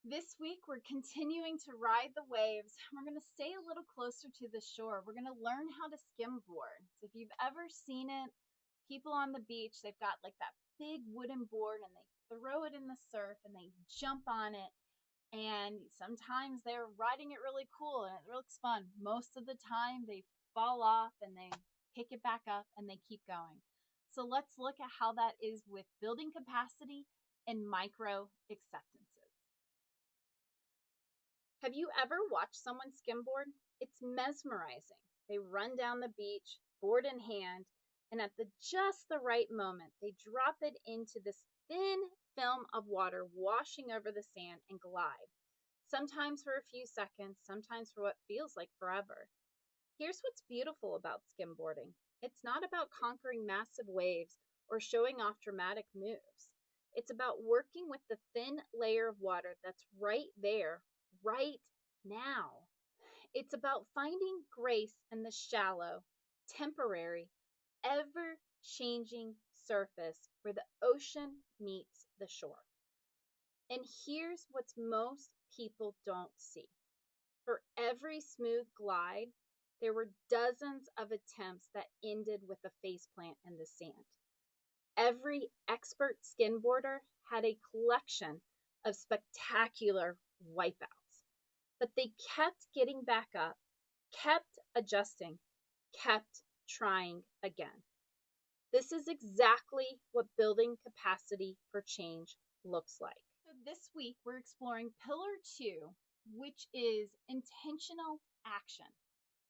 This week, we're continuing to ride the waves. We're going to stay a little closer to the shore. We're going to learn how to skimboard. So, if you've ever seen it, people on the beach, they've got like that big wooden board and they throw it in the surf and they jump on it. And sometimes they're riding it really cool and it looks fun. Most of the time, they fall off and they pick it back up and they keep going. So, let's look at how that is with building capacity and micro acceptances. Have you ever watched someone skimboard? It's mesmerizing. They run down the beach, board in hand, and at just the right moment, they drop it into this thin film of water washing over the sand and glide. Sometimes for a few seconds, sometimes for what feels like forever. Here's what's beautiful about skimboarding. It's not about conquering massive waves or showing off dramatic moves. It's about working with the thin layer of water that's right there, right now. It's about finding grace in the shallow, temporary, ever changing surface where the ocean meets the shore. And here's what most people don't see. For every smooth glide, there were dozens of attempts that ended with a faceplant in the sand. Every expert skimboarder had a collection of spectacular wipeouts, but they kept getting back up, kept adjusting, kept trying again. This is exactly what building capacity for change looks like. So this week, we're exploring Pillar 2, which is intentional action,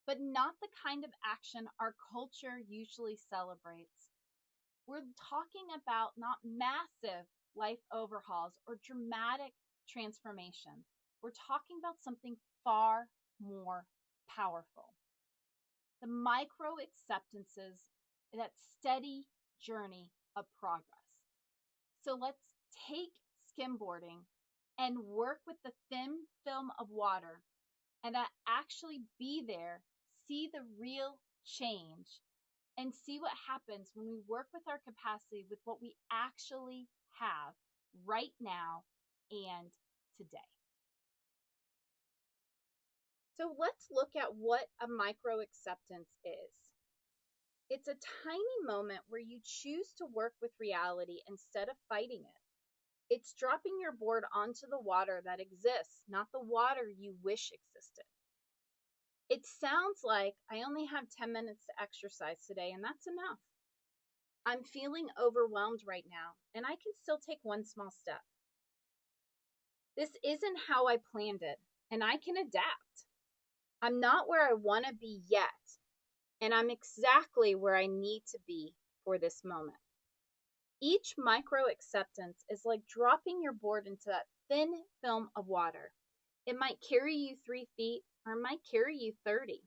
but not the kind of action our culture usually celebrates. We're talking about not massive life overhauls or dramatic transformations. We're talking about something far more powerful. The micro acceptances, that steady journey of progress. So let's take skimboarding and work with the thin film of water and actually be there, see the real change, and see what happens when we work with our capacity with what we actually have right now and today. So let's look at what a micro acceptance is. It's a tiny moment where you choose to work with reality instead of fighting it. It's dropping your board onto the water that exists, not the water you wish existed. It sounds like I only have 10 minutes to exercise today, and that's enough. I'm feeling overwhelmed right now, and I can still take one small step. This isn't how I planned it, and I can adapt. I'm not where I want to be yet, and I'm exactly where I need to be for this moment. Each micro acceptance is like dropping your board into that thin film of water. It might carry you 3 feet or it might carry you 30.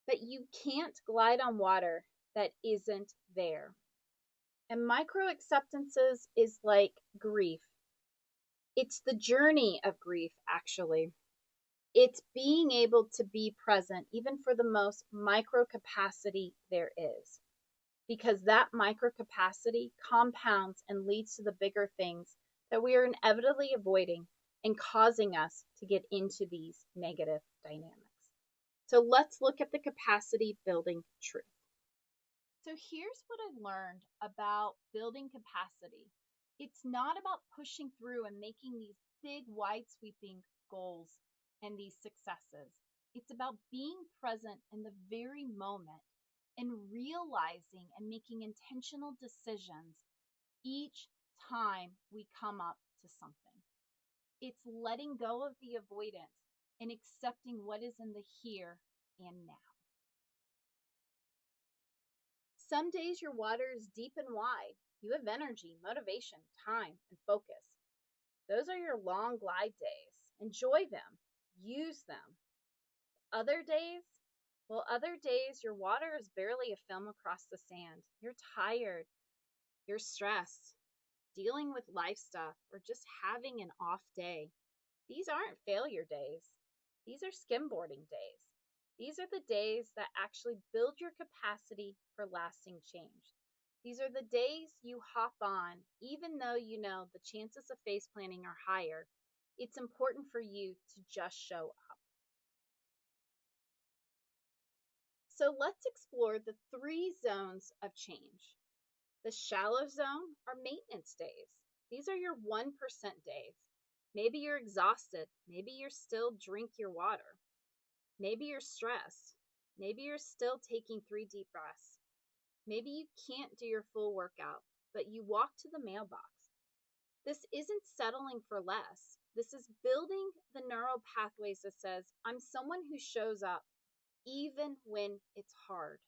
But you can't glide on water that isn't there. And micro acceptances is like grief. It's the journey of grief, actually. It's being able to be present, even for the most micro capacity there is. Because that micro capacity compounds and leads to the bigger things that we are inevitably avoiding and causing us to get into these negative dynamics. So let's look at the capacity building truth. So here's what I learned about building capacity. It's not about pushing through and making these big, wide sweeping goals and these successes. It's about being present in the very moment and realizing and making intentional decisions each time we come up to something. It's letting go of the avoidance and accepting what is in the here and now. Some days your water is deep and wide. You have energy, motivation, time, and focus. Those are your long glide days. Enjoy them. Use them. Other days, your water is barely a film across the sand. You're tired. You're stressed, dealing with life stuff, or just having an off day. These aren't failure days. These are skimboarding days. These are the days that actually build your capacity for lasting change. These are the days you hop on, even though you know the chances of face planting are higher, It's important for you to just show up. So let's explore the 3 zones of change. The shallow zone are maintenance days. These are your 1% days. Maybe you're exhausted. Maybe you're still drink your water. Maybe you're stressed. Maybe you're still taking 3 deep breaths. Maybe you can't do your full workout, but you walk to the mailbox. This isn't settling for less. This is building the neural pathways that says, I'm someone who shows up even when it's hard.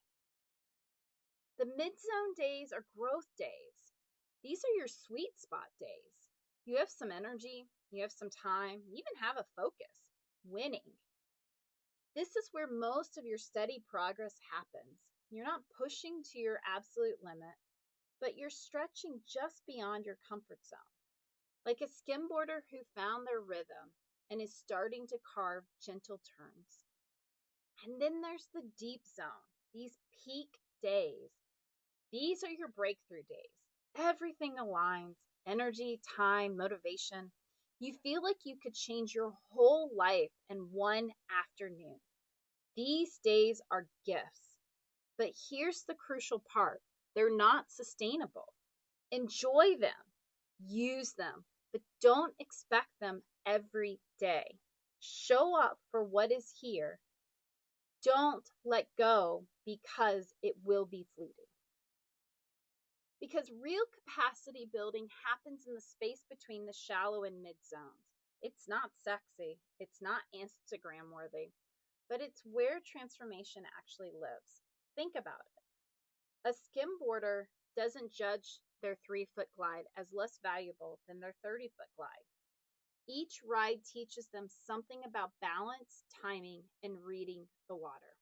The mid-zone days are growth days. These are your sweet spot days. You have some energy, you have some time, you even have a focus, winning. This is where most of your steady progress happens. You're not pushing to your absolute limit, but you're stretching just beyond your comfort zone. Like a skimboarder who found their rhythm and is starting to carve gentle turns. And then there's the deep zone, these peak days. These are your breakthrough days. Everything aligns, energy, time, motivation. You feel like you could change your whole life in one afternoon. These days are gifts. But here's the crucial part. They're not sustainable. Enjoy them, use them, but don't expect them every day. Show up for what is here. Don't let go because it will be fleeting. Because real capacity building happens in the space between the shallow and mid zones. It's not sexy, it's not Instagram worthy, but it's where transformation actually lives. Think about it. A skimboarder doesn't judge their 3-foot glide as less valuable than their 30-foot glide. Each ride teaches them something about balance, timing, and reading the water.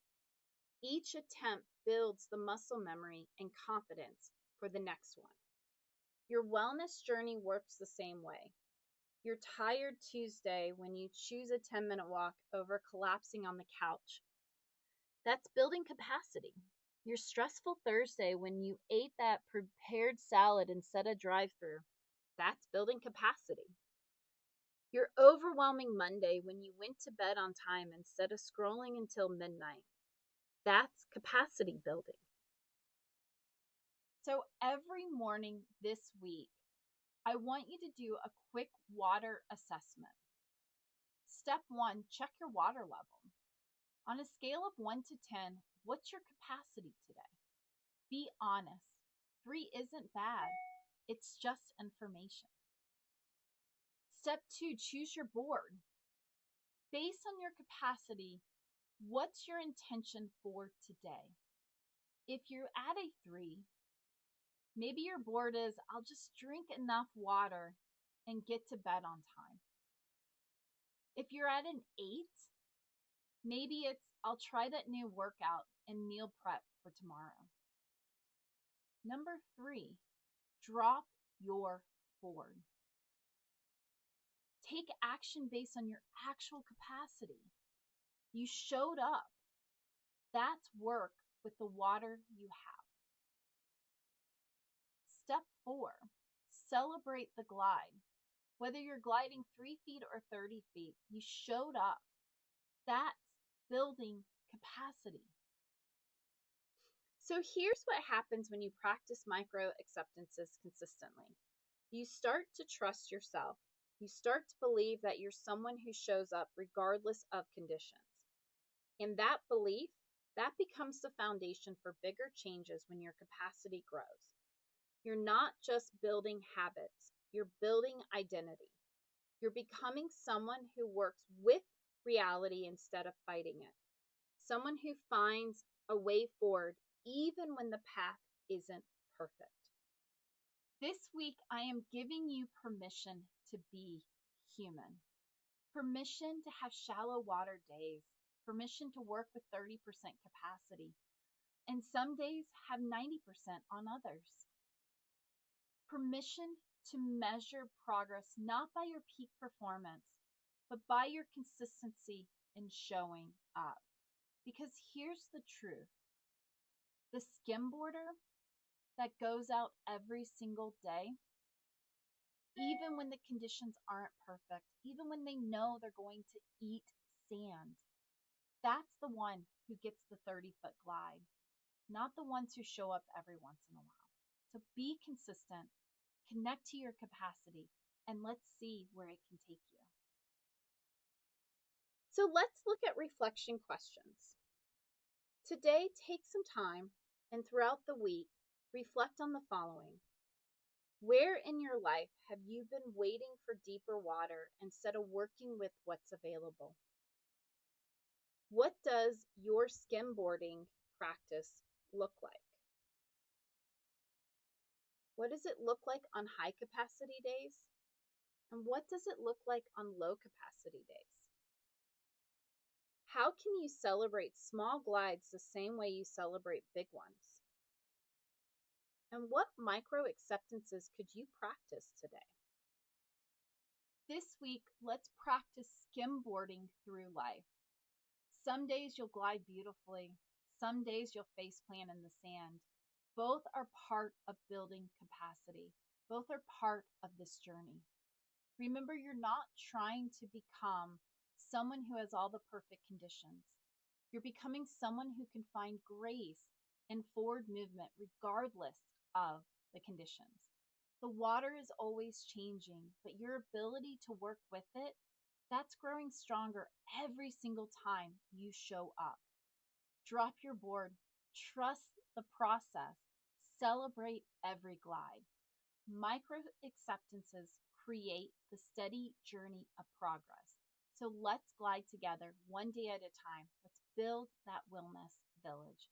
Each attempt builds the muscle memory and confidence for the next one. Your wellness journey works the same way. Your tired Tuesday when you choose a 10-minute walk over collapsing on the couch. That's building capacity. Your stressful Thursday when you ate that prepared salad instead of drive-through. That's building capacity. Your overwhelming Monday when you went to bed on time instead of scrolling until midnight. That's capacity building. So every morning this week, I want you to do a quick water assessment. Step 1, check your water level. On a scale of 1 to 10, what's your capacity today? Be honest. 3 isn't bad. It's just information. Step 2, choose your board. Based on your capacity, what's your intention for today? If you're at a 3, maybe your board is, I'll just drink enough water and get to bed on time. If you're at an 8, maybe it's, I'll try that new workout and meal prep for tomorrow. Number 3, drop your board. Take action based on your actual capacity. You showed up. That's work with the water you have. Step 4, celebrate the glide. Whether you're gliding 3 feet or 30 feet, you showed up. That's building capacity. So here's what happens when you practice microacceptances consistently. You start to trust yourself. You start to believe that you're someone who shows up regardless of conditions. And that belief, that becomes the foundation for bigger changes when your capacity grows. You're not just building habits, you're building identity. You're becoming someone who works with reality instead of fighting it. Someone who finds a way forward even when the path isn't perfect. This week, I am giving you permission to be human. Permission to have shallow water days. Permission to work with 30% capacity. And some days have 90% on others. Permission to measure progress not by your peak performance, but by your consistency in showing up. Because here's the truth. The skimboarder that goes out every single day even when the conditions aren't perfect, even when they know they're going to eat sand. That's the one who gets the 30-foot glide, not the ones who show up every once in a while. So be consistent, connect to your capacity, and let's see where it can take you. So let's look at reflection questions. Today, take some time and throughout the week, reflect on the following. Where in your life have you been waiting for deeper water instead of working with what's available? What does your skimboarding practice look like? What does it look like on high capacity days? And what does it look like on low capacity days? How can you celebrate small glides the same way you celebrate big ones? And what micro acceptances could you practice today? This week, let's practice skimboarding through life. Some days you'll glide beautifully. Some days you'll face plant in the sand. Both are part of building capacity. Both are part of this journey. Remember, you're not trying to become someone who has all the perfect conditions. You're becoming someone who can find grace and forward movement regardless of the conditions. The water is always changing, but your ability to work with it, that's growing stronger every single time you show up. Drop your board, trust the process, celebrate every glide. Micro acceptances create the steady journey of progress. So let's glide together one day at a time. Let's build that wellness village.